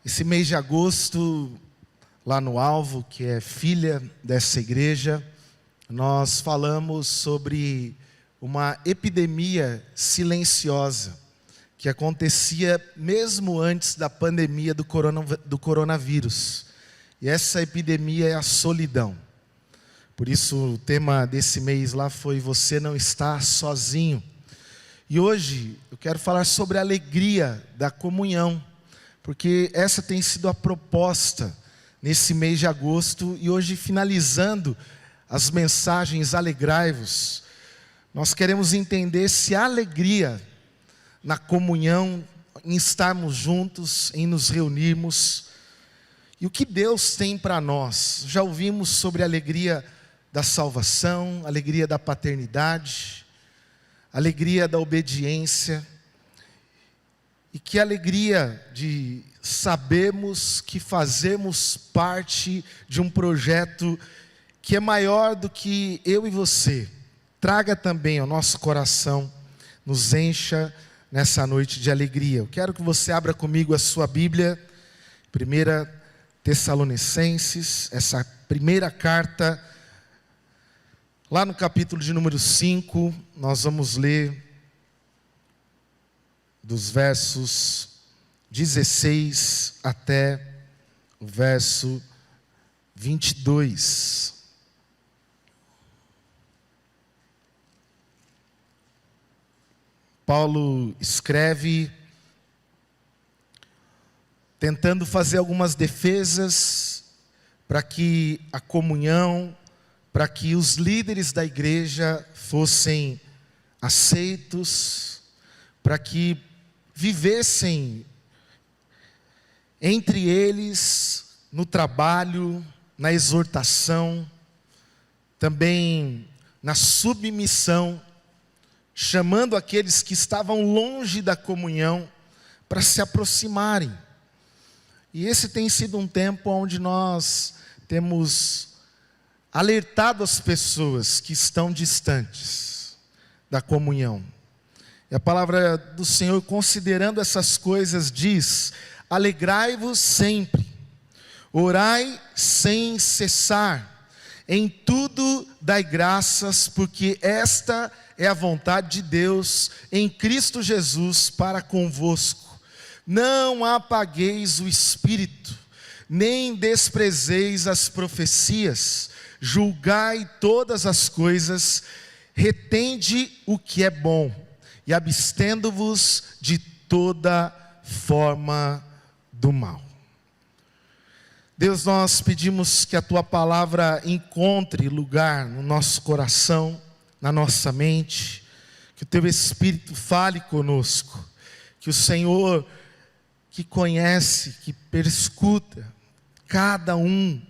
Esse mês de agosto, lá no Alvo, que é filha dessa igreja, nós falamos sobre uma epidemia silenciosa que acontecia mesmo antes da pandemia do coronavírus. E essa epidemia é a solidão. Por isso o tema desse mês lá foi Você Não Está Sozinho. E hoje eu quero falar sobre a alegria da comunhão, porque essa tem sido a proposta nesse mês de agosto. E hoje, finalizando as mensagens Alegrai-vos, nós queremos entender se a alegria na comunhão, em estarmos juntos, em nos reunirmos, e o que Deus tem para nós. Já ouvimos sobre a alegria da salvação, a alegria da paternidade, a alegria da obediência, e que alegria de sabermos que fazemos parte de um projeto que é maior do que eu e você. Traga também ao nosso coração, nos encha nessa noite de alegria. Eu quero que você abra comigo a sua Bíblia, 1 Tessalonicenses, essa primeira carta, lá no capítulo de número 5, nós vamos ler dos versos 16 até o verso 22. Paulo escreve tentando fazer algumas defesas para que a comunhão, para que os líderes da igreja fossem aceitos, para que vivessem entre eles no trabalho, na exortação, também na submissão, chamando aqueles que estavam longe da comunhão para se aproximarem. E esse tem sido um tempo onde nós temos alertado as pessoas que estão distantes da comunhão. E a palavra do Senhor, considerando essas coisas, diz: alegrai-vos sempre, orai sem cessar, em tudo dai graças, porque esta é a vontade de Deus em Cristo Jesus para convosco. Não apagueis o Espírito, nem desprezeis as profecias, julgai todas as coisas, retende o que é bom, e abstendo-vos de toda forma do mal. Deus, nós pedimos que a Tua palavra encontre lugar no nosso coração, na nossa mente, que o Teu Espírito fale conosco, que o Senhor, que conhece, que perscruta cada um,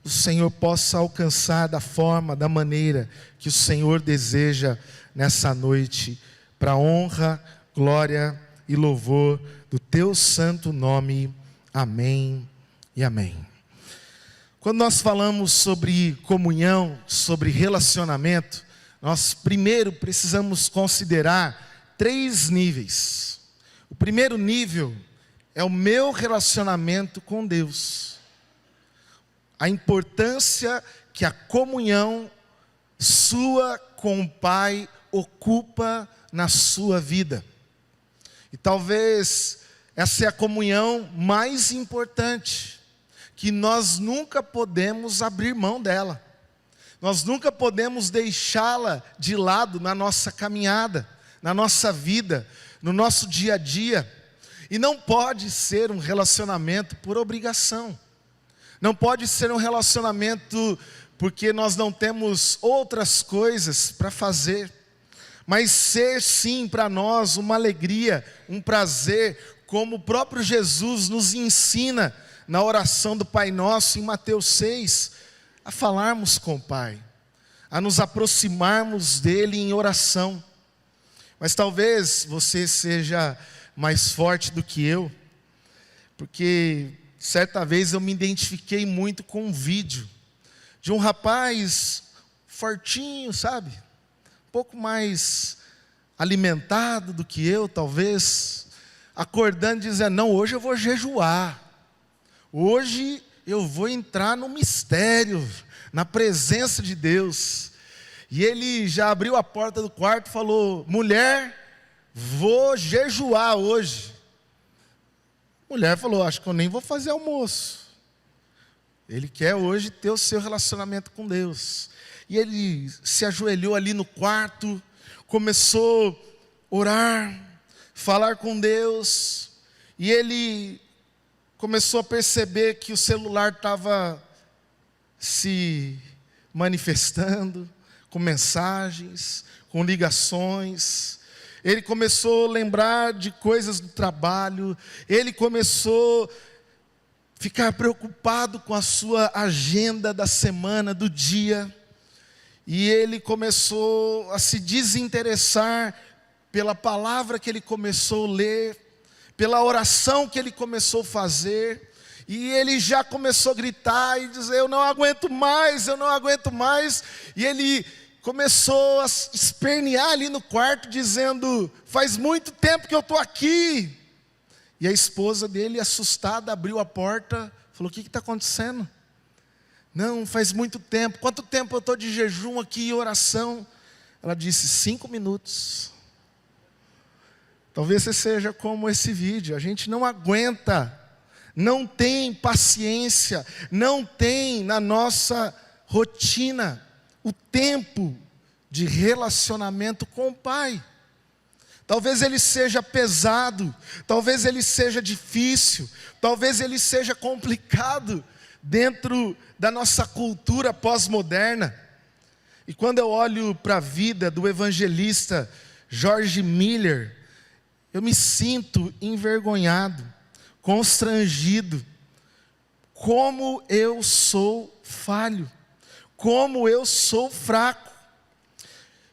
o Senhor possa alcançar da forma, da maneira que o Senhor deseja nessa noite, para a honra, glória e louvor do Teu santo nome. Amém e amém. Quando nós falamos sobre comunhão, sobre relacionamento, nós primeiro precisamos considerar 3 níveis. O primeiro nível é o meu relacionamento com Deus. A importância que a comunhão sua com o Pai ocupa na sua vida. E talvez essa é a comunhão mais importante, que nós nunca podemos abrir mão dela. Nós nunca podemos deixá-la de lado na nossa caminhada, na nossa vida, no nosso dia a dia. E não pode ser um relacionamento por obrigação. Não pode ser um relacionamento porque nós não temos outras coisas para fazer. Mas ser sim para nós uma alegria, um prazer, como o próprio Jesus nos ensina na oração do Pai Nosso em Mateus 6, a falarmos com o Pai, a nos aproximarmos dEle em oração. Mas talvez você seja mais forte do que eu, porque certa vez eu me identifiquei muito com um vídeo de um rapaz fortinho, sabe? Um pouco mais alimentado do que eu, talvez, acordando e dizendo: não, hoje eu vou jejuar. Hoje eu vou entrar no mistério, na presença de Deus. E ele já abriu a porta do quarto e falou: mulher, vou jejuar hoje. Mulher falou: acho que eu nem vou fazer almoço. Ele quer hoje ter o seu relacionamento com Deus. E ele se ajoelhou ali no quarto, começou a orar, falar com Deus. E ele começou a perceber que o celular estava se manifestando, com mensagens, com ligações. Ele começou a lembrar de coisas do trabalho. Ele começou a ficar preocupado com a sua agenda da semana, do dia. E ele começou a se desinteressar pela palavra que ele começou a ler, pela oração que ele começou a fazer. E ele já começou a gritar e dizer: eu não aguento mais, eu não aguento mais. E ele começou a espernear ali no quarto, dizendo: faz muito tempo que eu estou aqui. E a esposa dele, assustada, abriu a porta, falou: o que está acontecendo? Não, faz muito tempo. Quanto tempo eu estou de jejum aqui e oração? Ela disse: 5 minutos. Talvez você seja como esse vídeo. A gente não aguenta, não tem paciência, não tem na nossa rotina o tempo de relacionamento com o Pai. Talvez ele seja pesado, talvez ele seja difícil, talvez ele seja complicado dentro da nossa cultura pós-moderna. E quando eu olho para a vida do evangelista George Miller, eu me sinto envergonhado, constrangido. Como eu sou falho, como eu sou fraco.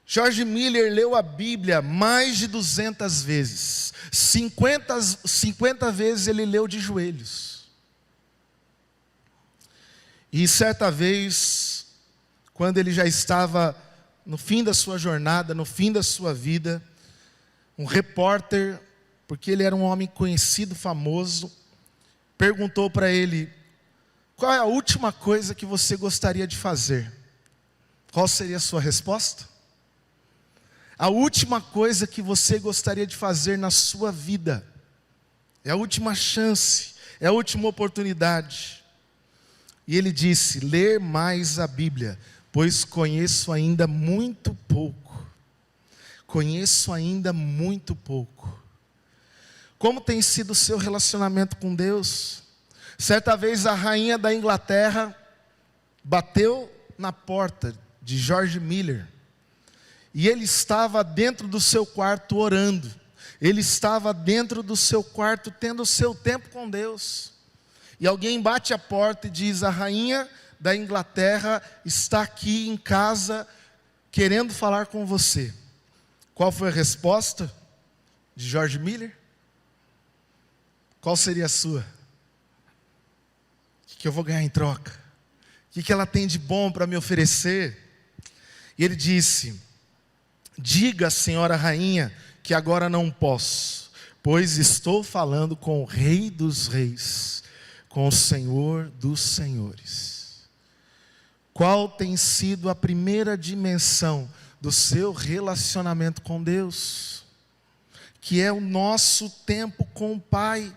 George Miller leu a Bíblia mais de 200 vezes. 50 vezes ele leu de joelhos. E certa vez, quando ele já estava no fim da sua jornada, no fim da sua vida, um repórter, porque ele era um homem conhecido, famoso, perguntou para ele: qual é a última coisa que você gostaria de fazer? Qual seria a sua resposta? A última coisa que você gostaria de fazer na sua vida, é a última chance, é a última oportunidade. E ele disse: ler mais a Bíblia, pois conheço ainda muito pouco. Conheço ainda muito pouco. Como tem sido o seu relacionamento com Deus? Certa vez a rainha da Inglaterra bateu na porta de George Miller. E ele estava dentro do seu quarto orando. Ele estava dentro do seu quarto tendo o seu tempo com Deus. E alguém bate a porta e diz: a rainha da Inglaterra está aqui em casa querendo falar com você. Qual foi a resposta de George Miller? Qual seria a sua? O que eu vou ganhar em troca? O que ela tem de bom para me oferecer? E ele disse: diga, senhora rainha, que agora não posso, pois estou falando com o Rei dos Reis, com o Senhor dos Senhores. Qual tem sido a primeira dimensão do seu relacionamento com Deus? Que é o nosso tempo com o Pai.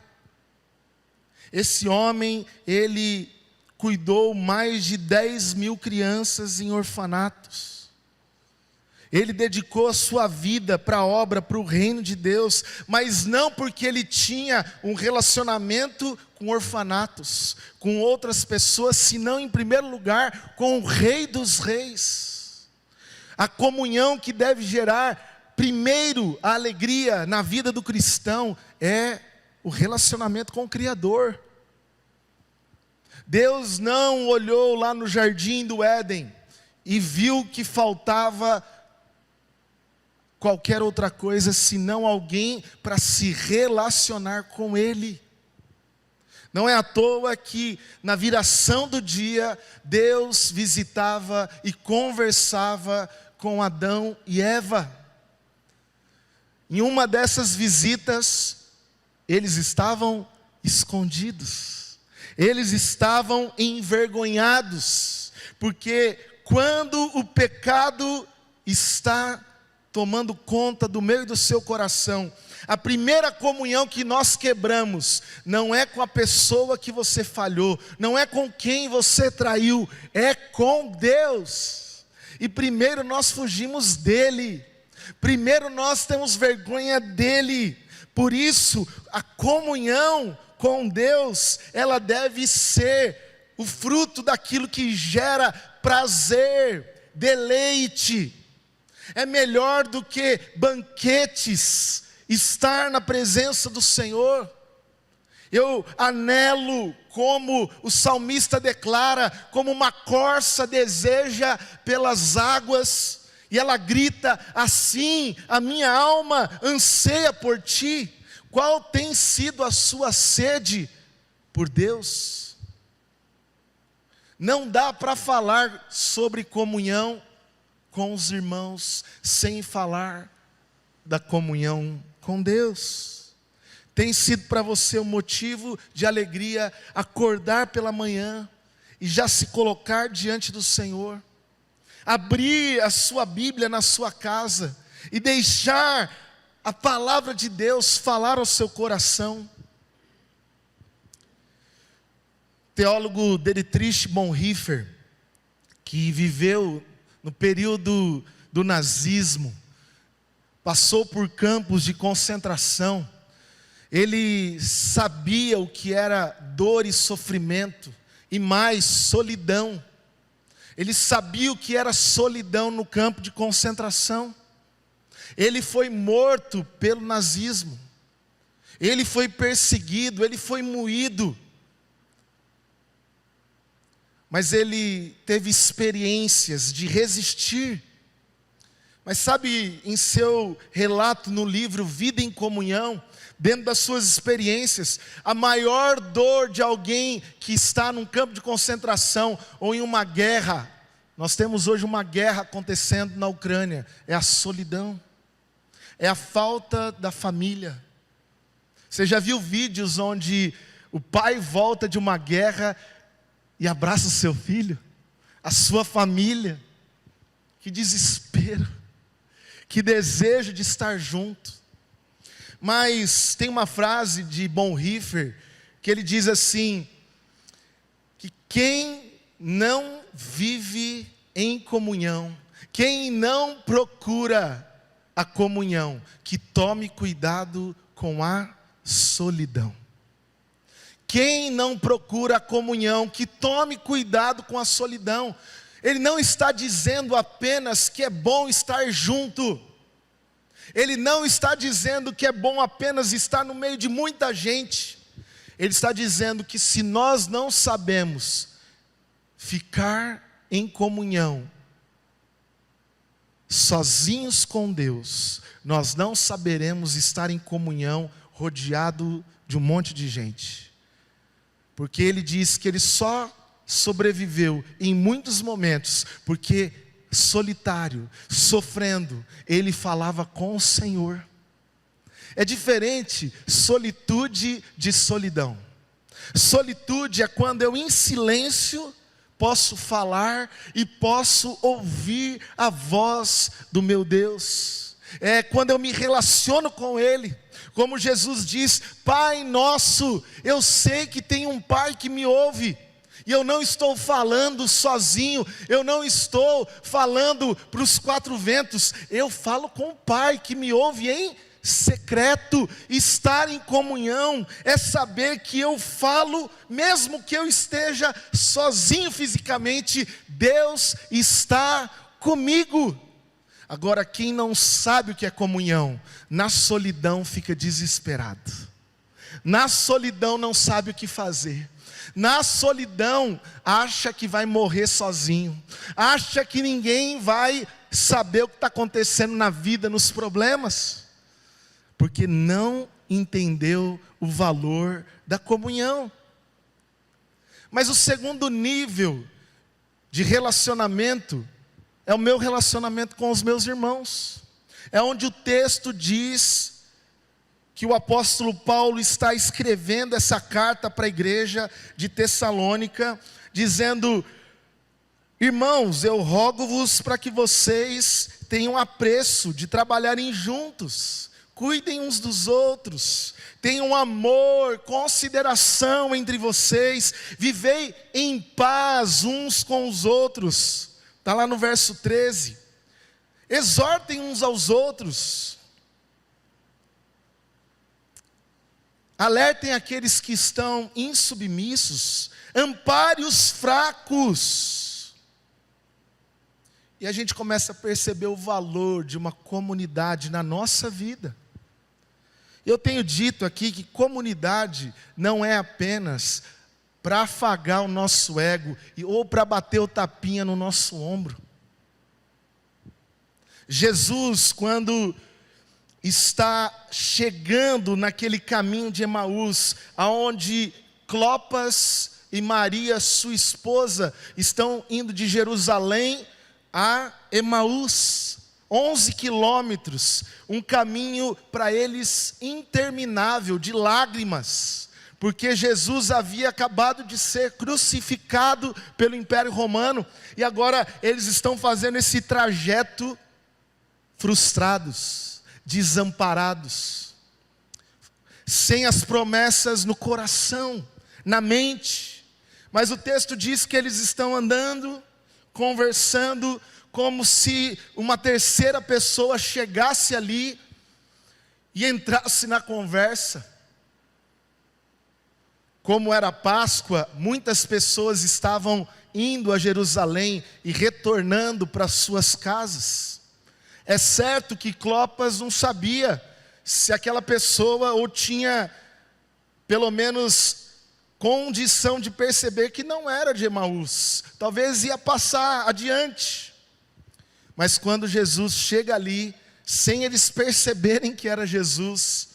Esse homem, ele cuidou mais de 10.000 crianças em orfanatos. Ele dedicou a sua vida para a obra, para o reino de Deus, mas não porque ele tinha um relacionamento com orfanatos, com outras pessoas, senão em primeiro lugar com o Rei dos Reis. A comunhão que deve gerar primeiro a alegria na vida do cristão é o relacionamento com o Criador. Deus não olhou lá no jardim do Éden e viu que faltava qualquer outra coisa senão alguém para se relacionar com Ele. Não é à toa que na viração do dia Deus visitava e conversava com Adão e Eva. Em uma dessas visitas, eles estavam escondidos. Eles estavam envergonhados, porque quando o pecado está tomando conta do meu e do seu coração, a primeira comunhão que nós quebramos não é com a pessoa que você falhou, não é com quem você traiu, é com Deus. E primeiro nós fugimos dele, primeiro nós temos vergonha dele. Por isso, a comunhão com Deus, ela deve ser o fruto daquilo que gera prazer, deleite. É melhor do que banquetes estar na presença do Senhor. Eu anelo, como o salmista declara, como uma corça deseja pelas águas, e ela grita assim: a minha alma anseia por ti. Qual tem sido a sua sede por Deus? Não dá para falar sobre comunhão com os irmãos sem falar da comunhão com Deus. Tem sido para você um motivo de alegria acordar pela manhã e já se colocar diante do Senhor, abrir a sua Bíblia na sua casa e deixar a palavra de Deus falar ao seu coração? Teólogo Dietrich Bonhoeffer, que viveu no período do nazismo, passou por campos de concentração, ele sabia o que era dor e sofrimento, e mais, solidão. Ele sabia o que era solidão no campo de concentração. Ele foi morto pelo nazismo, ele foi perseguido, ele foi moído, mas ele teve experiências de resistir. Mas sabe, em seu relato no livro Vida em Comunhão, dentro das suas experiências, a maior dor de alguém que está num campo de concentração ou em uma guerra, nós temos hoje uma guerra acontecendo na Ucrânia, é a solidão, é a falta da família. Você já viu vídeos onde o pai volta de uma guerra e abraça o seu filho, a sua família? Que desespero, que desejo de estar junto. Mas tem uma frase de Bonhoeffer que ele diz assim: que quem não vive em comunhão, quem não procura a comunhão, que tome cuidado com a solidão. Quem não procura a comunhão, que tome cuidado com a solidão. Ele não está dizendo apenas que é bom estar junto. Ele não está dizendo que é bom apenas estar no meio de muita gente. Ele está dizendo que se nós não sabemos ficar em comunhão, sozinhos com Deus, nós não saberemos estar em comunhão rodeado de um monte de gente. Porque ele diz que ele só sobreviveu em muitos momentos porque solitário, sofrendo, ele falava com o Senhor. É diferente solitude de solidão. Solitude é quando eu em silêncio posso falar e posso ouvir a voz do meu Deus. É quando eu me relaciono com Ele, como Jesus diz: Pai nosso, eu sei que tem um Pai que me ouve. E eu não estou falando sozinho, eu não estou falando para os quatro ventos, eu falo com o Pai que me ouve em secreto. Estar em comunhão é saber que eu falo, mesmo que eu esteja sozinho fisicamente, Deus está comigo. Agora, quem não sabe o que é comunhão, na solidão fica desesperado, na solidão não sabe o que fazer. Na solidão, acha que vai morrer sozinho, acha que ninguém vai saber o que está acontecendo na vida, nos problemas, porque não entendeu o valor da comunhão. Mas o segundo nível de relacionamento é o meu relacionamento com os meus irmãos. É onde o texto diz que o apóstolo Paulo está escrevendo essa carta para a igreja de Tessalônica, dizendo: irmãos, eu rogo-vos para que vocês tenham apreço de trabalharem juntos, cuidem uns dos outros, tenham amor, consideração entre vocês, vivei em paz uns com os outros. Está lá no verso 13. Exortem uns aos outros, alertem aqueles que estão insubmissos, ampare os fracos. E a gente começa a perceber o valor de uma comunidade na nossa vida. Eu tenho dito aqui que comunidade não é apenas para afagar o nosso ego ou para bater o tapinha no nosso ombro. Jesus, quando está chegando naquele caminho de Emaús, aonde Clopas e Maria, sua esposa, estão indo de Jerusalém a Emaús, 11 quilômetros, um caminho para eles interminável, de lágrimas, porque Jesus havia acabado de ser crucificado pelo Império Romano, e agora eles estão fazendo esse trajeto frustrados, desamparados, sem as promessas no coração, na mente. Mas o texto diz que eles estão andando, conversando, como se uma terceira pessoa chegasse ali e entrasse na conversa. Como era Páscoa, muitas pessoas estavam indo a Jerusalém e retornando para suas casas. É certo que Clopas não sabia se aquela pessoa ou tinha pelo menos condição de perceber que não era de Emaús. Talvez ia passar adiante. Mas quando Jesus chega ali, sem eles perceberem que era Jesus,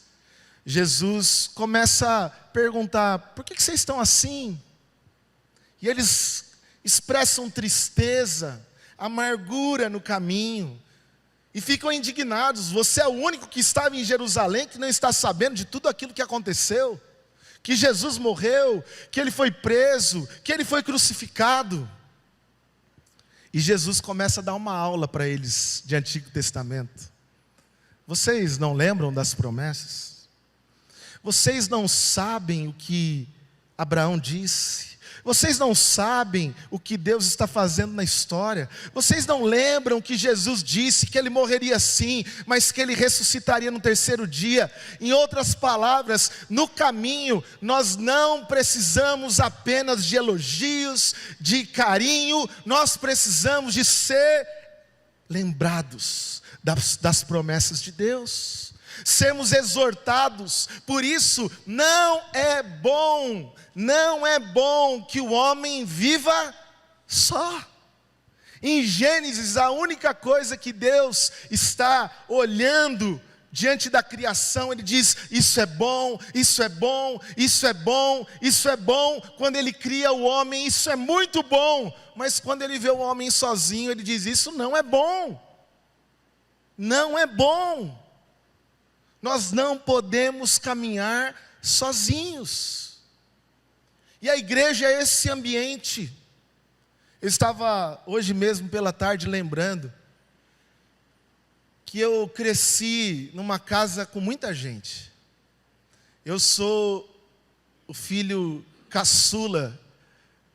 Jesus começa a perguntar: por que vocês estão assim? E eles expressam tristeza, amargura no caminho, e ficam indignados. Você é o único que estava em Jerusalém que não está sabendo de tudo aquilo que aconteceu, que Jesus morreu, que Ele foi preso, que Ele foi crucificado. E Jesus começa a dar uma aula para eles de Antigo Testamento. Vocês não lembram das promessas? Vocês não sabem o que Abraão disse? Vocês não sabem o que Deus está fazendo na história? Vocês não lembram que Jesus disse que Ele morreria sim, mas que Ele ressuscitaria no terceiro dia? Em outras palavras, no caminho, nós não precisamos apenas de elogios, de carinho, nós precisamos de ser lembrados das promessas de Deus, sermos exortados. Por isso, não é bom que o homem viva só. Em Gênesis, a única coisa que Deus está olhando diante da criação, Ele diz: isso é bom, isso é bom, isso é bom, isso é bom. Quando Ele cria o homem, isso é muito bom. Mas quando Ele vê o homem sozinho, Ele diz: isso não é bom. Não é bom. Nós não podemos caminhar sozinhos. E a igreja é esse ambiente. Eu estava hoje mesmo pela tarde lembrando que eu cresci numa casa com muita gente. Eu sou o filho caçula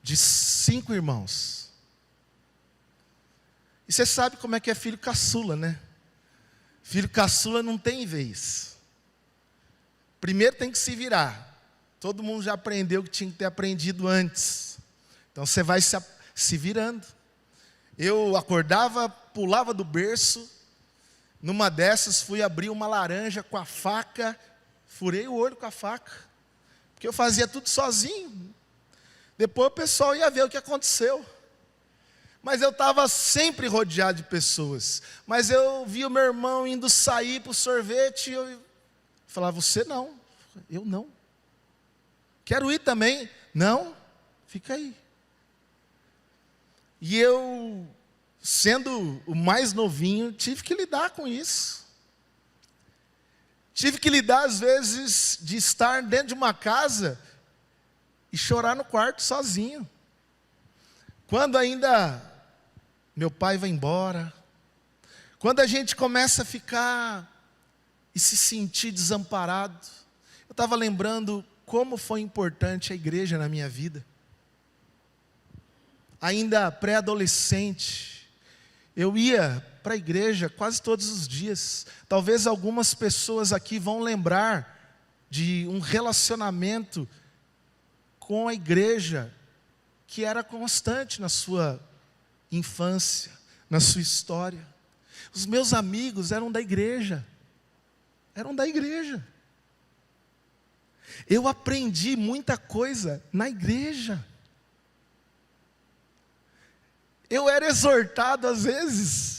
de 5 irmãos. E você sabe como é que é filho caçula, né? Filho caçula não tem vez. Primeiro tem que se virar. Todo mundo já aprendeu que tinha que ter aprendido antes. Então você vai se virando. Eu acordava, pulava do berço. Numa dessas fui abrir uma laranja com a faca. Furei o olho com a faca. Porque eu fazia tudo sozinho. Depois o pessoal ia ver o que aconteceu. Mas eu estava sempre rodeado de pessoas. Mas eu via o meu irmão indo sair para o sorvete. E eu falava: você não. Eu não. Quero ir também. Não, fica aí. E eu, sendo o mais novinho, tive que lidar com isso. Tive que lidar, às vezes, de estar dentro de uma casa e chorar no quarto sozinho. Quando ainda meu pai vai embora, quando a gente começa a ficar e se sentir desamparado, eu estava lembrando como foi importante a igreja na minha vida. Ainda pré-adolescente, eu ia para a igreja quase todos os dias. Talvez algumas pessoas aqui vão lembrar de um relacionamento com a igreja que era constante na sua infância, na sua história. Os meus amigos eram da igreja. Eu aprendi muita coisa na igreja. Eu era exortado às vezes.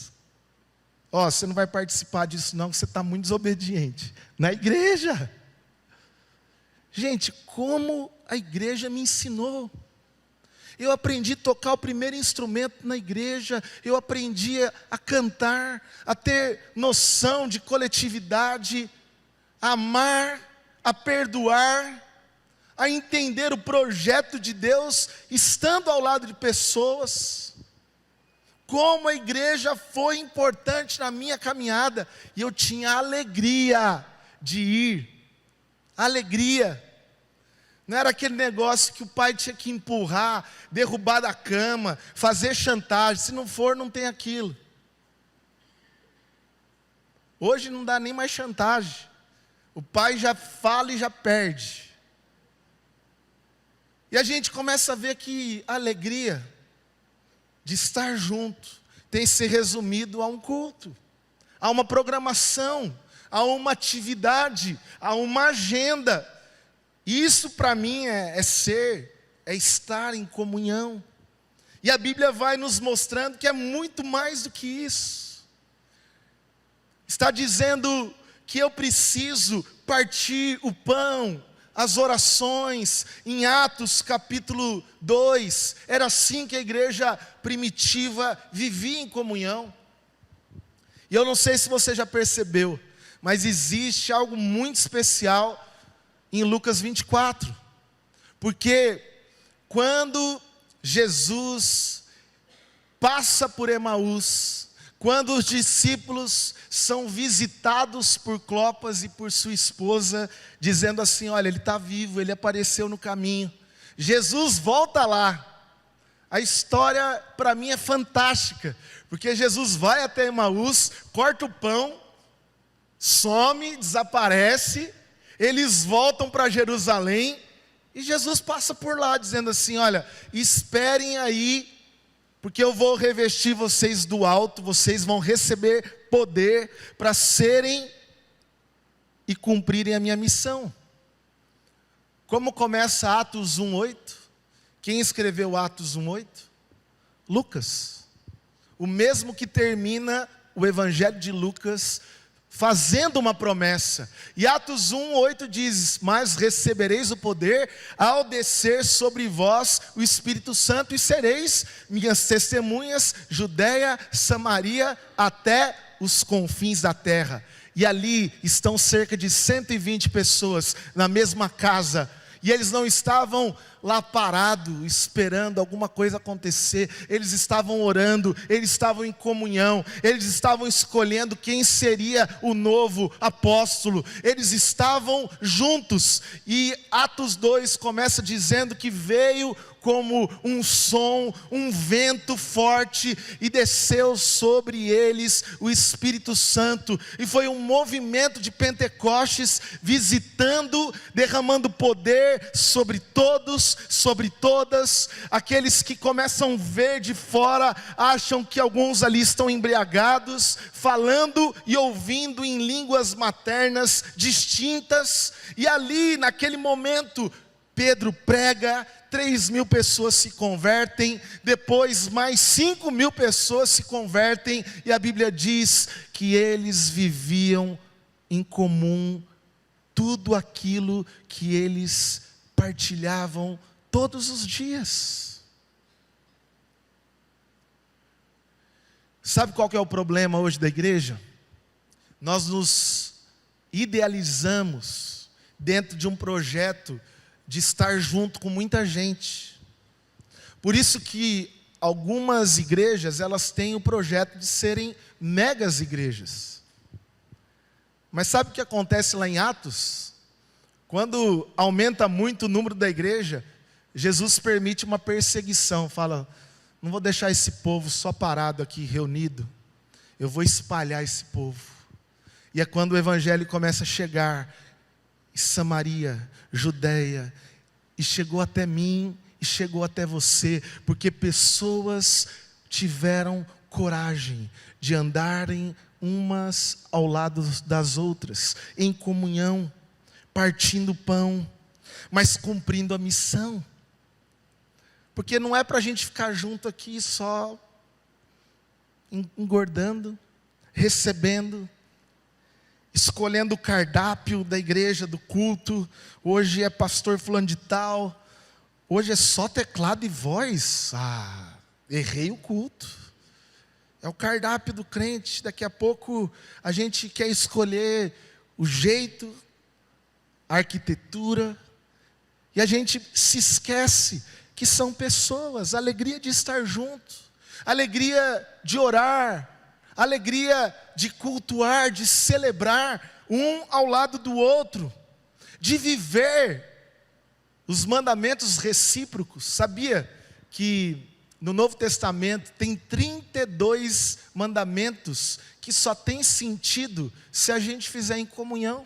Você não vai participar disso não, que você está muito desobediente. Na igreja. Gente, como a igreja me ensinou. Eu aprendi a tocar o primeiro instrumento na igreja. Eu aprendi a cantar, a ter noção de coletividade, a amar, a perdoar, a entender o projeto de Deus, estando ao lado de pessoas. Como a igreja foi importante na minha caminhada. E eu tinha alegria de ir. Alegria. Não era aquele negócio que o pai tinha que empurrar, derrubar da cama, fazer chantagem. Se não for, não tem aquilo. Hoje não dá nem mais chantagem. O pai já fala e já perde. E a gente começa a ver que a alegria de estar junto tem se resumido a um culto, a uma programação, a uma atividade, a uma agenda. Isso para mim é estar em comunhão. E a Bíblia vai nos mostrando que é muito mais do que isso. Está dizendo que eu preciso partir o pão, as orações. Em Atos capítulo 2, era assim que a igreja primitiva vivia em comunhão. E eu não sei se você já percebeu, mas existe algo muito especial em Lucas 24, porque quando Jesus passa por Emaús, quando os discípulos são visitados por Clopas e por sua esposa, dizendo assim: olha, ele está vivo, ele apareceu no caminho. Jesus volta lá. A história para mim é fantástica, porque Jesus vai até Emaús, corta o pão, some, desaparece. Eles voltam para Jerusalém e Jesus passa por lá dizendo assim: olha, esperem aí, porque eu vou revestir vocês do alto, vocês vão receber poder para serem e cumprirem a minha missão. Como começa Atos 1:8? Quem escreveu Atos 1:8? Lucas. O mesmo que termina o Evangelho de Lucas, fazendo uma promessa. E Atos 1:8 diz: mas recebereis o poder ao descer sobre vós o Espírito Santo, e sereis minhas testemunhas, Judeia, Samaria, até os confins da terra. E ali estão cerca de 120 pessoas na mesma casa. E eles não estavam lá parados, esperando alguma coisa acontecer. Eles estavam orando, eles estavam em comunhão. Eles estavam escolhendo quem seria o novo apóstolo. Eles estavam juntos. E Atos 2 começa dizendo que veio como um som, um vento forte, e desceu sobre eles o Espírito Santo, e foi um movimento de Pentecostes, visitando, derramando poder sobre todos, sobre todas. Aqueles que começam a ver de fora, acham que alguns ali estão embriagados, falando e ouvindo em línguas maternas distintas, e ali naquele momento, Pedro prega, 3.000 pessoas se convertem, depois mais 5.000 pessoas se convertem, e a Bíblia diz que eles viviam em comum tudo aquilo que eles partilhavam todos os dias. Sabe qual que é o problema hoje da igreja? Nós nos idealizamos dentro de um projeto de estar junto com muita gente. Por isso que algumas igrejas, elas têm o projeto de serem megas igrejas. Mas sabe o que acontece lá em Atos? Quando aumenta muito o número da igreja, Jesus permite uma perseguição. Fala, não vou deixar esse povo só parado aqui, reunido. Eu vou espalhar esse povo. E é quando o evangelho começa a chegar em Samaria, Judeia, e chegou até mim, e chegou até você, porque pessoas tiveram coragem de andarem umas ao lado das outras, em comunhão, partindo pão, mas cumprindo a missão. Porque não é para a gente ficar junto aqui só engordando, recebendo, escolhendo o cardápio da igreja, do culto. Hoje é pastor fulano de tal, hoje é só teclado e voz. Errei o culto. É o cardápio do crente. Daqui a pouco a gente quer escolher o jeito, a arquitetura, e a gente se esquece que são pessoas, a alegria de estar junto, a alegria de orar, a alegria de cultuar, de celebrar um ao lado do outro, de viver os mandamentos recíprocos. Sabia que no Novo Testamento tem 32 mandamentos que só tem sentido se a gente fizer em comunhão?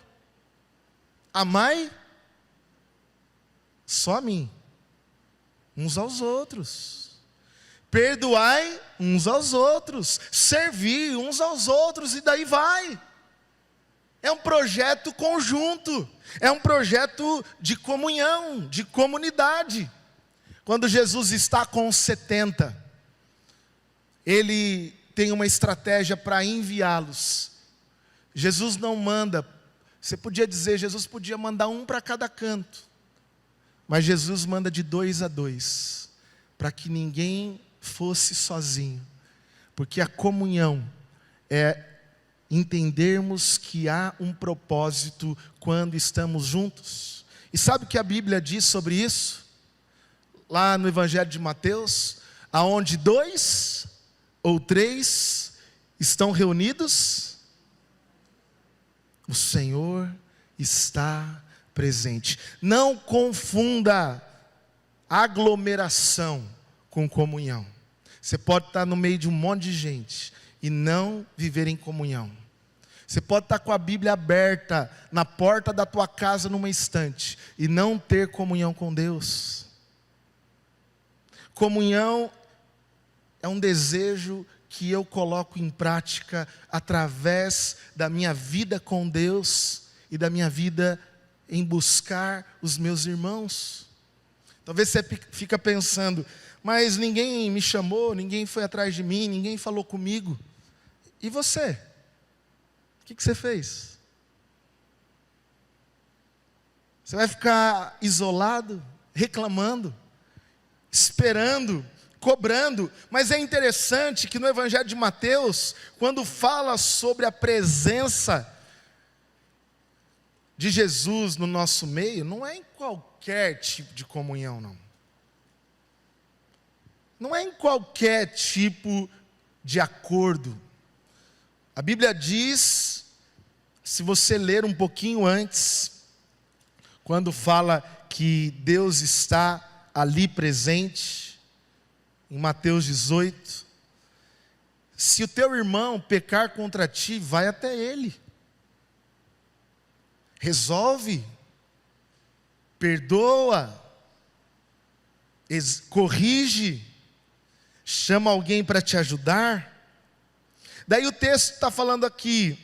Amai só a mim, uns aos outros. Perdoai uns aos outros, servir uns aos outros, e daí vai. É um projeto conjunto, é um projeto de comunhão, de comunidade. Quando Jesus está com os 70, Ele tem uma estratégia para enviá-los. Jesus não manda, você podia dizer, Jesus podia mandar um para cada canto, mas Jesus manda de 2 a 2, para que ninguém fosse sozinho, porque a comunhão é entendermos que há um propósito quando estamos juntos. E sabe o que a Bíblia diz sobre isso? Lá no Evangelho de Mateus, aonde 2 ou 3 estão reunidos, o Senhor está presente. Não confunda aglomeração com comunhão. Você pode estar no meio de um monte de gente e não viver em comunhão. Você pode estar com a Bíblia aberta na porta da tua casa numa estante e não ter comunhão com Deus. Comunhão é um desejo que eu coloco em prática através da minha vida com Deus e da minha vida em buscar os meus irmãos. Talvez você fica pensando, mas ninguém me chamou, ninguém foi atrás de mim, ninguém falou comigo. E você? O que você fez? Você vai ficar isolado, reclamando, esperando, cobrando? Mas é interessante que no Evangelho de Mateus, quando fala sobre a presença de Jesus no nosso meio, não é em qualquer tipo de comunhão, não. Não é em qualquer tipo de acordo. A Bíblia diz, se você ler um pouquinho antes, quando fala que Deus está ali presente, em Mateus 18, se o teu irmão pecar contra ti, vai até ele. Resolve, perdoa, corrige, chama alguém para te ajudar. Daí o texto está falando aqui,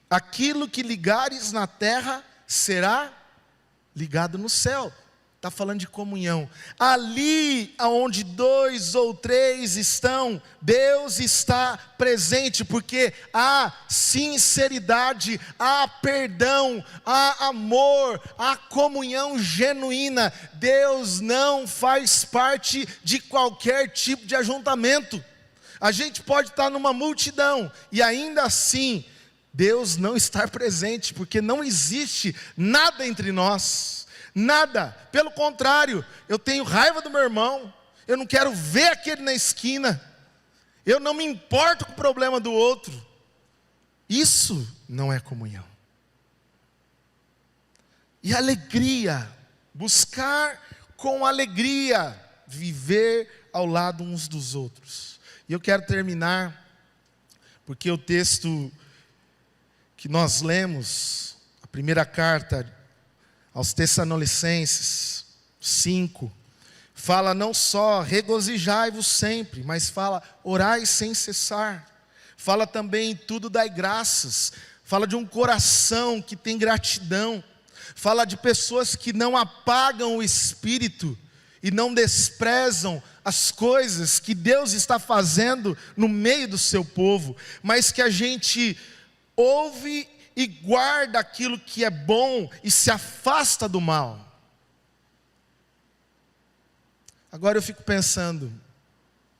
aquilo que ligares na terra será ligado no céu. Está falando de comunhão. Ali onde 2 ou 3 estão, Deus está presente, porque há sinceridade, há perdão, há amor, há comunhão genuína. Deus não faz parte de qualquer tipo de ajuntamento. A gente pode estar numa multidão e ainda assim Deus não estar presente, porque não existe nada entre nós, nada. Pelo contrário, eu tenho raiva do meu irmão, eu não quero ver aquele na esquina, eu não me importo com o problema do outro. Isso não é comunhão. E alegria, buscar com alegria, viver ao lado uns dos outros. E eu quero terminar, porque o texto que nós lemos, a primeira carta aos Tessalonicenses 5, fala não só regozijai-vos sempre, mas fala orai sem cessar. Fala também tudo dai graças. Fala de um coração que tem gratidão. Fala de pessoas que não apagam o espírito e não desprezam as coisas que Deus está fazendo no meio do seu povo, mas que a gente ouve e guarda aquilo que é bom e se afasta do mal. Agora eu fico pensando,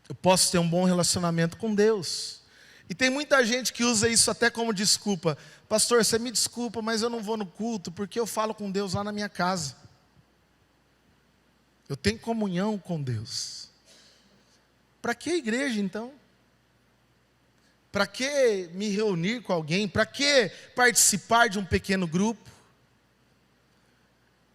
eu posso ter um bom relacionamento com Deus, e tem muita gente que usa isso até como desculpa. Pastor, você me desculpa, mas eu não vou no culto porque eu falo com Deus lá na minha casa. Eu tenho comunhão com Deus. Para que igreja então? Para que me reunir com alguém? Para que participar de um pequeno grupo?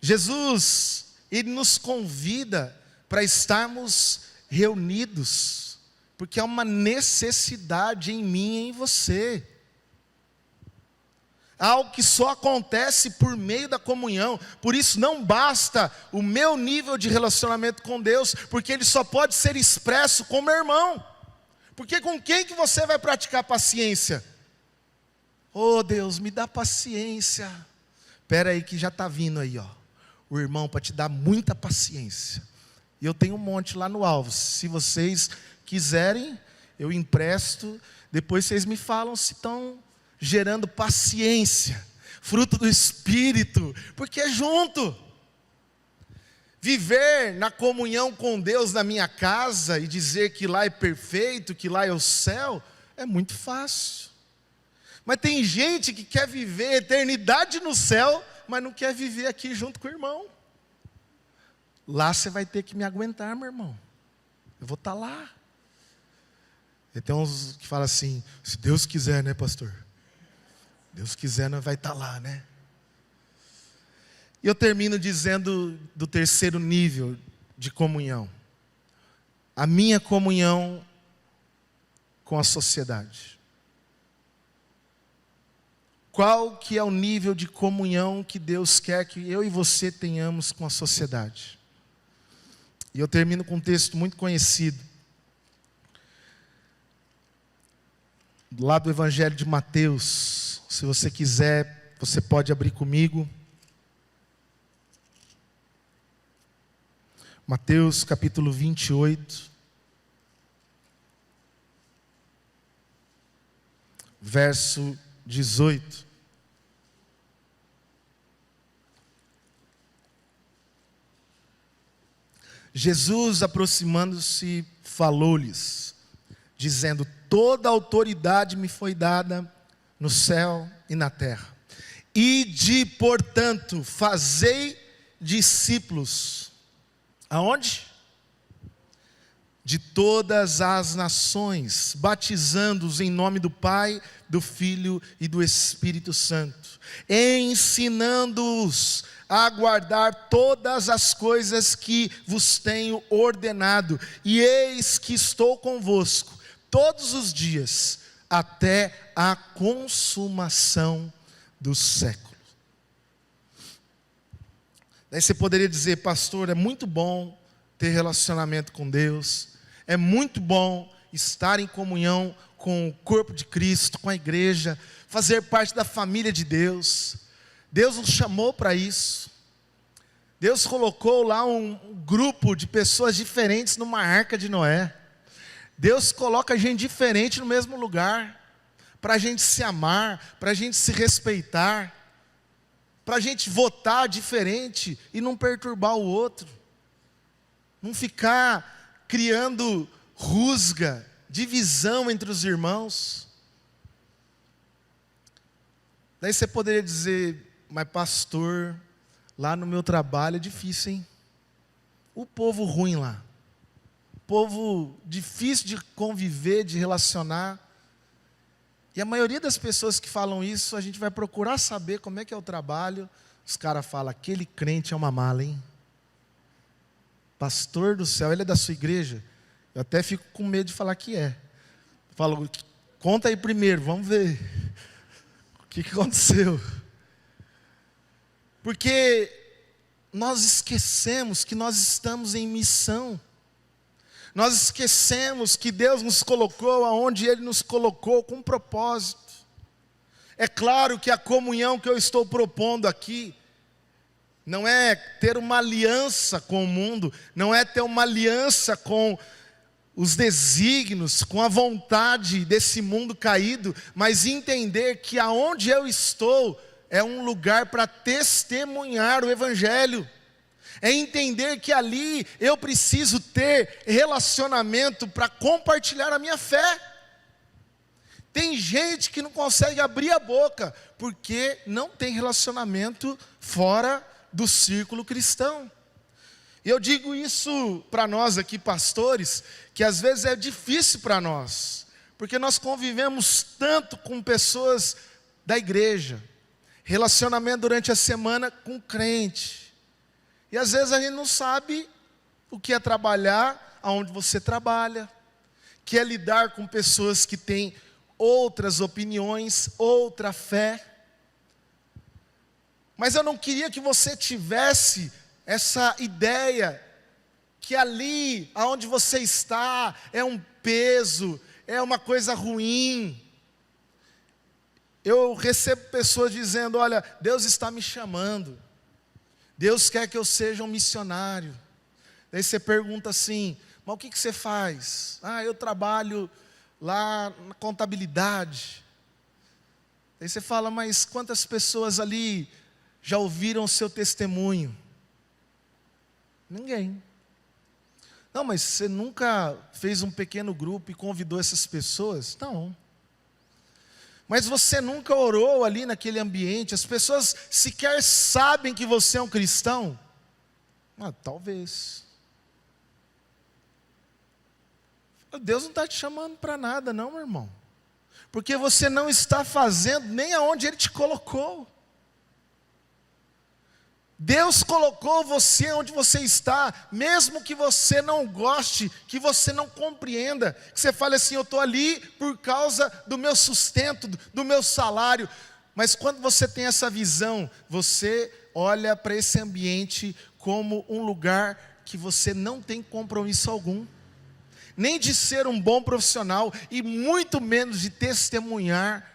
Jesus, Ele nos convida para estarmos reunidos, porque há uma necessidade em mim e em você. Algo que só acontece por meio da comunhão. Por isso não basta o meu nível de relacionamento com Deus, porque ele só pode ser expresso com meu irmão. Porque com quem que você vai praticar paciência? Oh Deus, me dá paciência. Espera aí que já está vindo aí, ó, o irmão para te dar muita paciência. E eu tenho um monte lá no Alvo. Se vocês quiserem, eu empresto. Depois vocês me falam se estão gerando paciência, fruto do Espírito, porque é junto. Viver na comunhão com Deus na minha casa e dizer que lá é perfeito, que lá é o céu, é muito fácil. Mas tem gente que quer viver a eternidade no céu, mas não quer viver aqui junto com o irmão. Lá você vai ter que me aguentar, meu irmão. Eu vou estar lá. E tem uns que falam assim, se Deus quiser, né, pastor? Deus quiser, nós vai estar lá, né? E eu termino dizendo do terceiro nível de comunhão. A minha comunhão com a sociedade. Qual que é o nível de comunhão que Deus quer que eu e você tenhamos com a sociedade? E eu termino com um texto muito conhecido. Lá do Evangelho de Mateus. Se você quiser, você pode abrir comigo. Mateus capítulo 28. Verso 18. Jesus, aproximando-se, falou-lhes, dizendo: toda autoridade me foi dada no céu e na terra. Ide, portanto, fazei discípulos. Aonde? De todas as nações, batizando-os em nome do Pai, do Filho e do Espírito Santo, ensinando-os a guardar todas as coisas que vos tenho ordenado, e eis que estou convosco todos os dias, até a consumação dos séculos. Daí você poderia dizer: pastor, é muito bom ter relacionamento com Deus, é muito bom estar em comunhão com o corpo de Cristo, com a igreja, fazer parte da família de Deus. Deus nos chamou para isso. Deus colocou lá um grupo de pessoas diferentes numa arca de Noé. Deus coloca gente diferente no mesmo lugar, para a gente se amar, para a gente se respeitar, para a gente votar diferente e não perturbar o outro, não ficar criando rusga, divisão entre os irmãos. Daí você poderia dizer, mas pastor, lá no meu trabalho é difícil, hein? O povo ruim lá. O povo difícil de conviver, de relacionar. E a maioria das pessoas que falam isso, a gente vai procurar saber como é que é o trabalho. Os caras falam, aquele crente é uma mala, hein? Pastor do céu, ele é da sua igreja? Eu até fico com medo de falar que é. Falo, conta aí primeiro, vamos ver. O que aconteceu? Porque nós esquecemos que nós estamos em missão. Nós esquecemos que Deus nos colocou aonde Ele nos colocou com um propósito. É claro que a comunhão que eu estou propondo aqui não é ter uma aliança com o mundo, não é ter uma aliança com os desígnios, com a vontade desse mundo caído, mas entender que aonde eu estou é um lugar para testemunhar o Evangelho. É entender que ali eu preciso ter relacionamento para compartilhar a minha fé. Tem gente que não consegue abrir a boca, porque não tem relacionamento fora do círculo cristão. E eu digo isso para nós aqui, pastores, que às vezes é difícil para nós, porque nós convivemos tanto com pessoas da igreja, relacionamento durante a semana com crente, e às vezes a gente não sabe o que é trabalhar aonde você trabalha, que é lidar com pessoas que têm outras opiniões, outra fé. Mas eu não queria que você tivesse essa ideia que ali, aonde você está, é um peso, é uma coisa ruim. Eu recebo pessoas dizendo, olha, Deus está me chamando. Deus quer que eu seja um missionário. Daí você pergunta assim, mas o que você faz? Ah, eu trabalho lá na contabilidade. Daí você fala, mas quantas pessoas ali já ouviram o seu testemunho? Ninguém. Não, mas você nunca fez um pequeno grupo e convidou essas pessoas? Não. Mas você nunca orou ali naquele ambiente? As pessoas sequer sabem que você é um cristão? Ah, talvez. Deus não está te chamando para nada não, meu irmão. Porque você não está fazendo nem aonde Ele te colocou. Deus colocou você onde você está, mesmo que você não goste, que você não compreenda, que você fale assim, eu estou ali por causa do meu sustento, do meu salário. Mas quando você tem essa visão, você olha para esse ambiente como um lugar que você não tem compromisso algum, nem de ser um bom profissional, e muito menos de testemunhar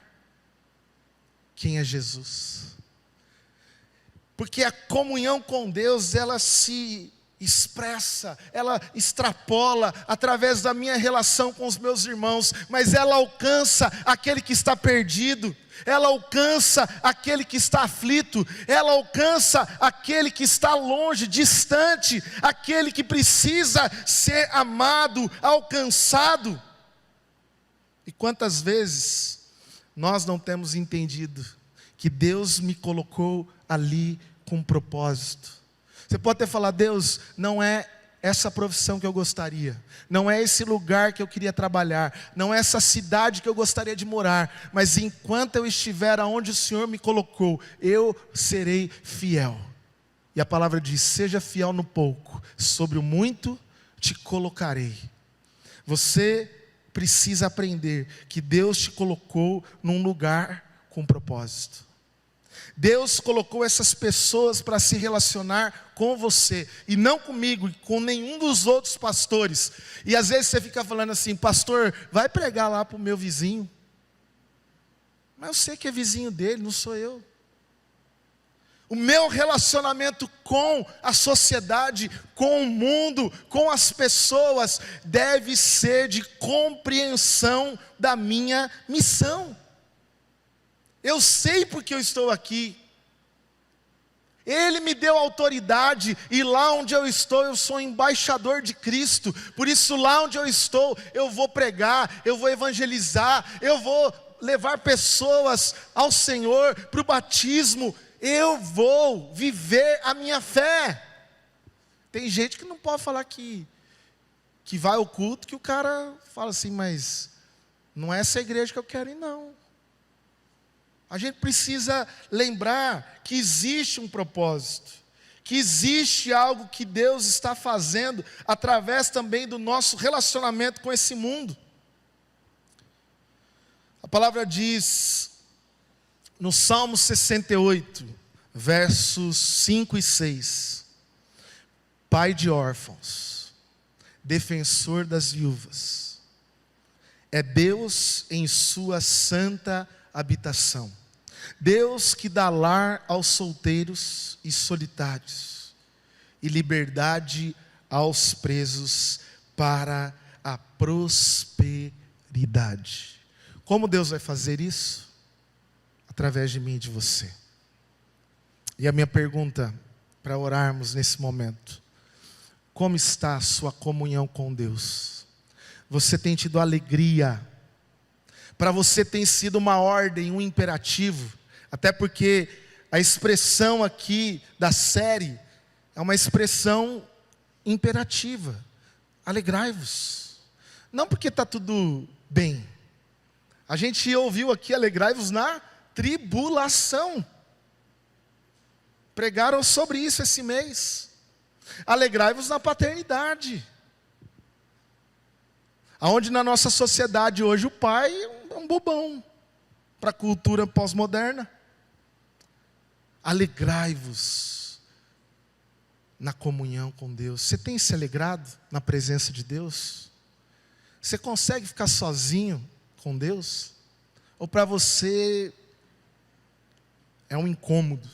quem é Jesus. Porque a comunhão com Deus, ela se expressa, ela extrapola através da minha relação com os meus irmãos, mas ela alcança aquele que está perdido, ela alcança aquele que está aflito, ela alcança aquele que está longe, distante, aquele que precisa ser amado, alcançado. E quantas vezes nós não temos entendido que Deus me colocou ali com um propósito. Você pode até falar, Deus, não é essa profissão que eu gostaria, não é esse lugar que eu queria trabalhar, não é essa cidade que eu gostaria de morar, mas enquanto eu estiver aonde o Senhor me colocou, eu serei fiel. E a palavra diz, seja fiel no pouco, sobre o muito te colocarei. Você precisa aprender que Deus te colocou num lugar com propósito. Deus colocou essas pessoas para se relacionar com você, e não comigo, e com nenhum dos outros pastores. E às vezes você fica falando assim, pastor, vai pregar lá para o meu vizinho. Mas eu sei que é vizinho dele, não sou eu. O meu relacionamento com a sociedade, com o mundo, com as pessoas, deve ser de compreensão da minha missão. Eu sei porque eu estou aqui. Ele me deu autoridade, e lá onde eu estou, eu sou embaixador de Cristo. Por isso lá onde eu estou, eu vou pregar, eu vou evangelizar, eu vou levar pessoas ao Senhor para o batismo, eu vou viver a minha fé. Tem gente que não pode falar que vai ao culto, que o cara fala assim, mas não é essa igreja que eu quero ir, não. A gente precisa lembrar que existe um propósito, que existe algo que Deus está fazendo, através também do nosso relacionamento com esse mundo. A palavra diz, no Salmo 68, versos 5 e 6, Pai de órfãos, defensor das viúvas, é Deus em sua santa habitação, Deus que dá lar aos solteiros e solitários, e liberdade aos presos para a prosperidade. Como Deus vai fazer isso? Através de mim e de você. E a minha pergunta para orarmos nesse momento: como está a sua comunhão com Deus? Você tem tido alegria? Para você tem sido uma ordem, um imperativo? Até porque a expressão aqui da série é uma expressão imperativa. Alegrai-vos. Não porque está tudo bem. A gente ouviu aqui, alegrai-vos na tribulação. Pregaram sobre isso esse mês. Alegrai-vos na paternidade. Aonde na nossa sociedade hoje o pai é um bobão para a cultura pós-moderna. Alegrai-vos na comunhão com Deus. Você tem se alegrado na presença de Deus? Você consegue ficar sozinho com Deus? Ou para você é um incômodo?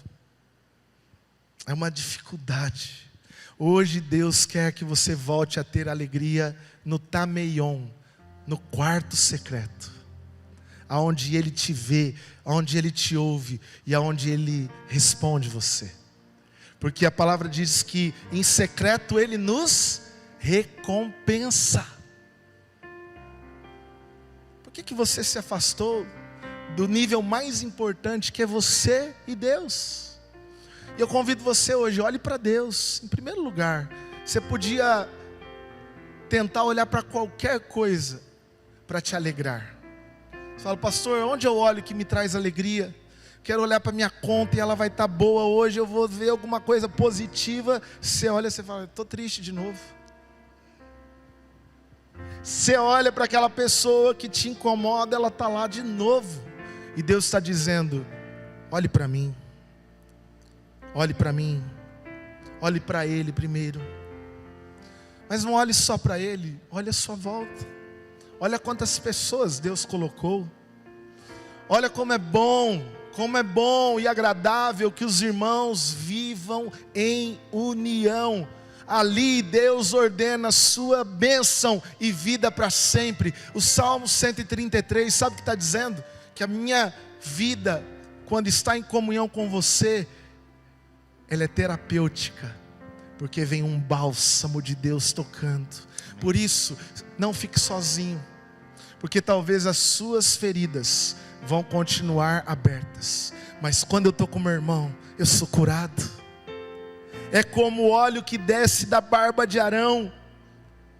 É uma dificuldade? Hoje Deus quer que você volte a ter alegria no Tameion, no quarto secreto, aonde Ele te vê, aonde Ele te ouve e aonde Ele responde você. Porque a palavra diz que em secreto Ele nos recompensa. Por que você se afastou do nível mais importante, que é você e Deus? E eu convido você hoje, olhe para Deus em primeiro lugar. Você podia tentar olhar para qualquer coisa para te alegrar. Você fala, pastor, onde eu olho que me traz alegria? Quero olhar para minha conta e ela vai estar boa hoje, eu vou ver alguma coisa positiva. Você olha e você fala, estou triste de novo. Você olha para aquela pessoa que te incomoda, ela está lá de novo. E Deus está dizendo, olhe para mim. Olhe para mim. Olhe para Ele primeiro. Mas não olhe só para Ele, olhe a sua volta. Olha quantas pessoas Deus colocou. Olha como é bom e agradável que os irmãos vivam em união. Ali Deus ordena sua bênção e vida para sempre. O Salmo 133, sabe o que está dizendo? Que a minha vida, quando está em comunhão com você, ela é terapêutica, porque vem um bálsamo de Deus tocando. Por isso, não fique sozinho, porque talvez as suas feridas vão continuar abertas, mas quando eu estou com meu irmão, eu sou curado. É como o óleo que desce da barba de Arão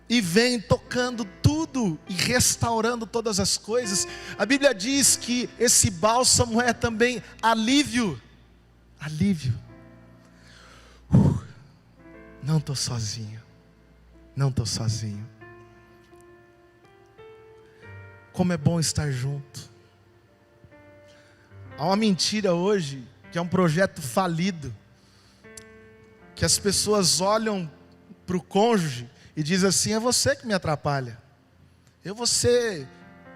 e vem tocando tudo e restaurando todas as coisas. A Bíblia diz que esse bálsamo é também alívio. Não estou sozinho. Não estou sozinho. Como é bom estar junto. Há uma mentira hoje, que é um projeto falido, que as pessoas olham para o cônjuge e dizem assim, é você que me atrapalha. Eu vou ser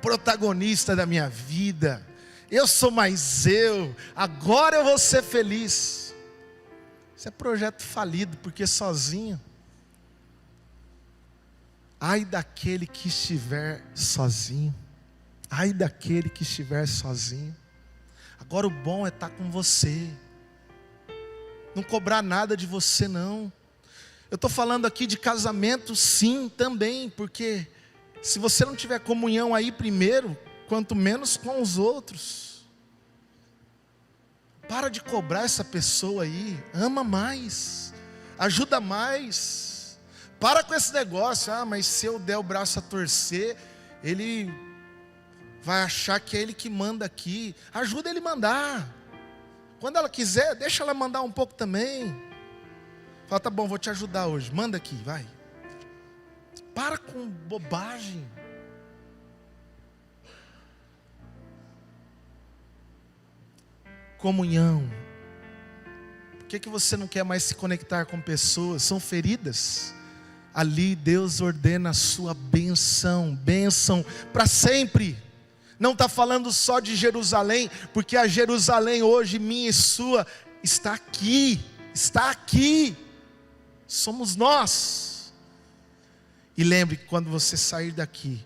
protagonista da minha vida. Eu sou mais eu. Agora eu vou ser feliz. Isso é projeto falido, porque sozinho. Ai daquele que estiver sozinho. Ai daquele que estiver sozinho. Agora o bom é estar com você. Não cobrar nada de você não. Eu estou falando aqui de casamento sim também. Porque se você não tiver comunhão aí primeiro quanto menos com os outros. Para de cobrar essa pessoa aí, ama mais, ajuda mais. Para com esse negócio, mas se eu der o braço a torcer, ele vai achar que é ele que manda aqui. Ajuda ele a mandar. Quando ela quiser, deixa ela mandar um pouco também. Fala, tá bom, vou te ajudar hoje, manda aqui, vai. Para com bobagem. Comunhão. Por que você não quer mais se conectar com pessoas? São feridas. Ali Deus ordena a sua bênção para sempre. Não está falando só de Jerusalém, porque a Jerusalém hoje, minha e sua, está aqui. Somos nós. E lembre que quando você sair daqui,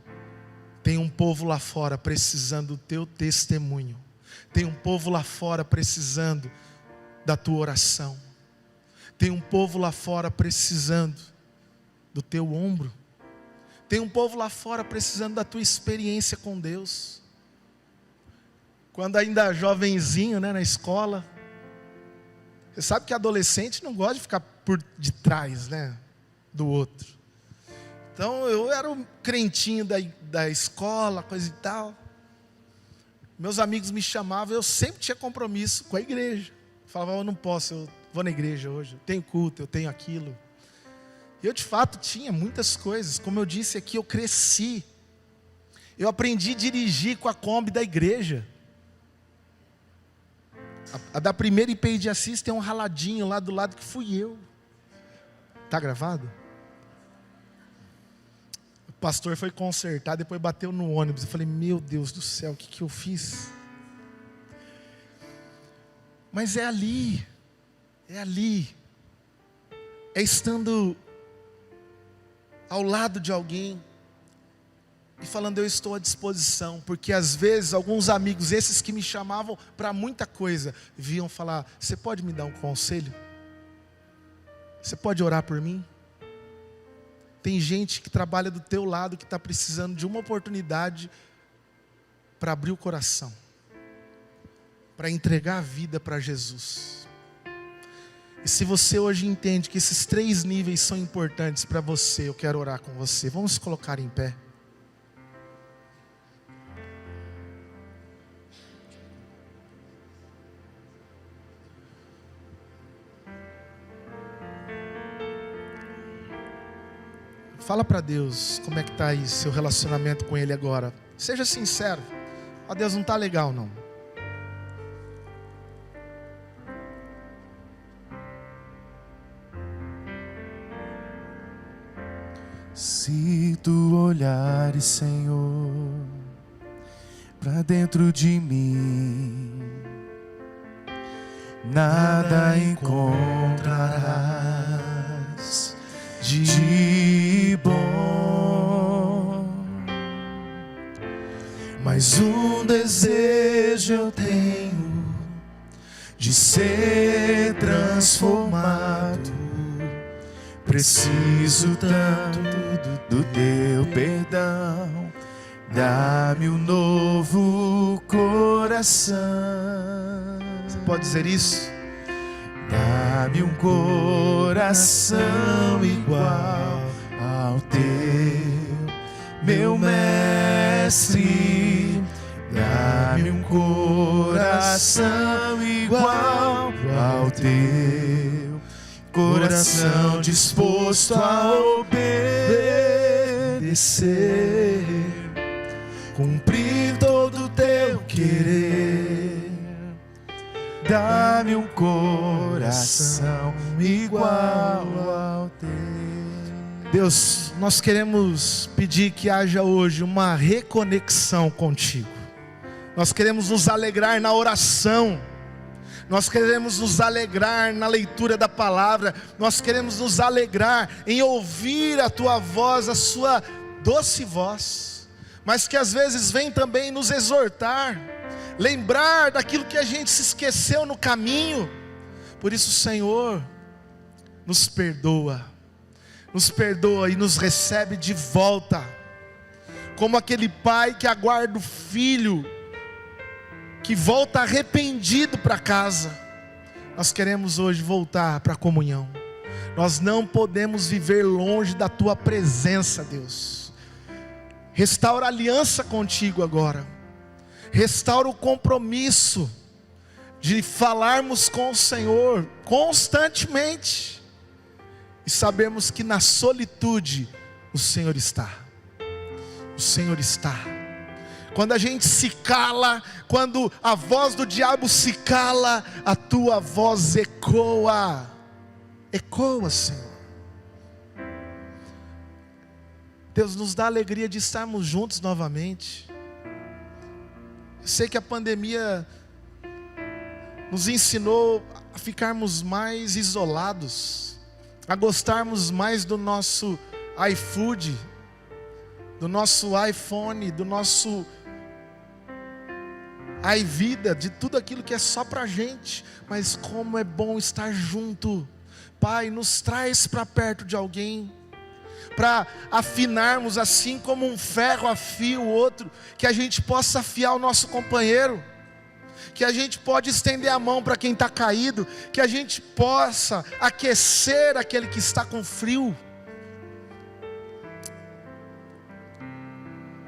tem um povo lá fora precisando do teu testemunho. Tem um povo lá fora precisando da tua oração. Tem um povo lá fora precisando do teu ombro. Tem um povo lá fora precisando da tua experiência com Deus. Quando ainda jovenzinho, na escola, você sabe que adolescente não gosta de ficar por detrás, do outro. Então eu era o crentinho da escola, coisa e tal. Meus amigos me chamavam, eu sempre tinha compromisso com a igreja. Falava, eu não posso, eu vou na igreja hoje, eu tenho culto, eu tenho aquilo. E eu de fato tinha muitas coisas, como eu disse aqui, eu cresci. Eu aprendi a dirigir com a Kombi da igreja. A da primeira IPI de Assis tem um raladinho lá do lado que fui eu. Está gravado? O pastor foi consertar, depois bateu no ônibus. Eu falei, meu Deus do céu, o que eu fiz? Mas é ali. É estando ao lado de alguém e falando, eu estou à disposição. Porque às vezes alguns amigos, esses que me chamavam para muita coisa, vinham falar, você pode me dar um conselho? Você pode orar por mim? Tem gente que trabalha do teu lado, que está precisando de uma oportunidade para abrir o coração, para entregar a vida para Jesus. E se você hoje entende que esses 3 níveis são importantes para você, eu quero orar com você. Vamos se colocar em pé. Fala para Deus como é que está aí seu relacionamento com Ele agora. Seja sincero. Deus, não está legal não. Se tu olhares, Senhor, para dentro de mim, nada encontrarás de bom, mas um desejo eu tenho de ser transformado. Preciso tanto do teu perdão. Dá-me um novo coração. Você pode dizer isso? Dá-me um coração igual ao teu, meu mestre. Dá-me um coração igual ao teu, coração disposto a obedecer, cumprir todo o teu querer. Dá-me um coração igual ao teu. Deus, nós queremos pedir que haja hoje uma reconexão contigo. Nós queremos nos alegrar na oração. Nós queremos nos alegrar na leitura da palavra. Nós queremos nos alegrar em ouvir a tua voz, a sua doce voz. Mas que às vezes vem também nos exortar, lembrar daquilo que a gente se esqueceu no caminho. Por isso, Senhor, nos perdoa e nos recebe de volta. como aquele pai que aguarda o filho, que volta arrependido para casa. Nós queremos hoje voltar para a comunhão. Nós não podemos viver longe da tua presença, Deus. Restaura a aliança contigo agora. Restaura o compromisso de falarmos com o Senhor constantemente e sabemos que na solitude o Senhor está. O Senhor está. Quando a gente se cala, quando a voz do diabo se cala, a tua voz ecoa. Ecoa, Senhor. Deus, nos dá a alegria de estarmos juntos novamente. Eu sei que a pandemia nos ensinou a ficarmos mais isolados, a gostarmos mais do nosso iFood, do nosso iPhone, do nosso iVida, de tudo aquilo que é só pra gente. Mas como é bom estar junto. Pai, nos traz para perto de alguém, para afinarmos assim como um ferro afia o outro, que a gente possa afiar o nosso companheiro, que a gente pode estender a mão para quem está caído, que a gente possa aquecer aquele que está com frio.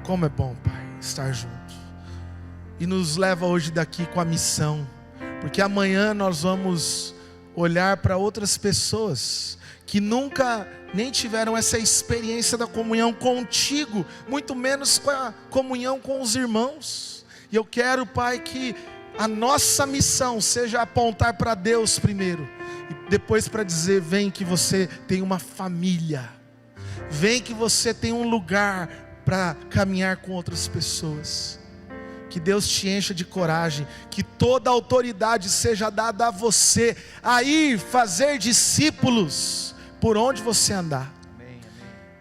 Como é bom, Pai, estar junto. E nos leva hoje daqui com a missão, porque amanhã nós vamos olhar para outras pessoas que nunca nem tiveram essa experiência da comunhão contigo, muito menos com a comunhão com os irmãos. E eu quero, Pai, que a nossa missão seja apontar para Deus primeiro, e depois para dizer: vem que você tem uma família, vem que você tem um lugar para caminhar com outras pessoas. Que Deus te encha de coragem, que toda autoridade seja dada a você, a ir fazer discípulos por onde você andar. Amém, amém.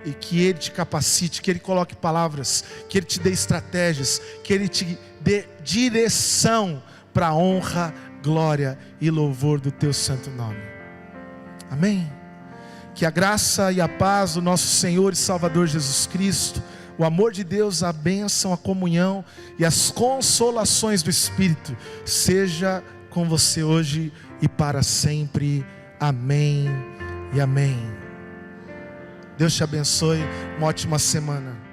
E que Ele te capacite, que Ele coloque palavras, que Ele te dê estratégias, que Ele te dê direção para a honra, glória e louvor do Teu santo nome. Amém. Que a graça e a paz do nosso Senhor e Salvador Jesus Cristo, o amor de Deus, a bênção, a comunhão e as consolações do Espírito seja com você hoje e para sempre. Amém e amém. Deus te abençoe, uma ótima semana.